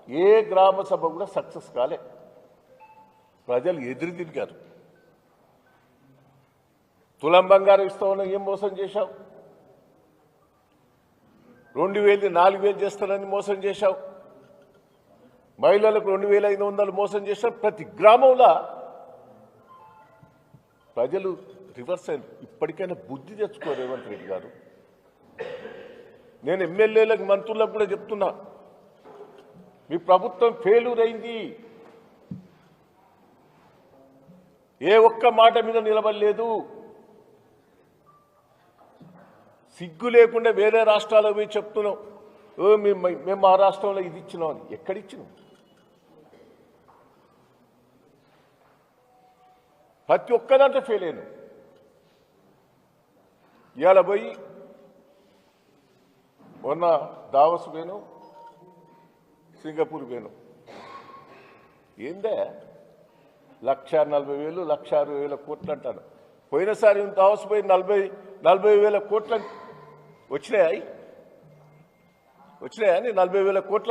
ఏ గ్రామ సభ కూడా సక్సెస్ కాలే. ప్రజలు ఎదురు తిరిగారు. తులం బంగారం ఇస్తామని ఏం మోసం చేశావు? 2000 4000 చేస్తానని మోసం చేశావు. మహిళలకు 2500 మోసం చేశావు. ప్రతి గ్రామంలో ప్రజలు రివర్స్ అయింది. ఇప్పటికైనా బుద్ధి తెచ్చుకో రేవంత్ రెడ్డి గారు. నేను ఎమ్మెల్యేలకు మంత్రులకు కూడా చెప్తున్నా, మీ ప్రభుత్వం ఫెయిల్యూర్ అయింది. ఏ ఒక్క మాట మీద నిలబడలేదు. సిగ్గు లేకుండా వేరే రాష్ట్రాలకు పోయి చెప్తున్నాం, మేము మా రాష్ట్రంలో ఇది ఇచ్చినాం అని. ఎక్కడిచ్చినాం? ప్రతి ఒక్కదాంట్లో ఫెయిల్ అయ్యాను. ఇవాళ పోయి మొన్న దావస్ పోయాను, సింగపూర్ పోయాను. ఏందే 1,40,000 1,60,000 కోట్లు అంటాను. పోయినసారి దావస్ పోయి 40,000 కోట్లు వచ్చినాయా? 40,000 కోట్ల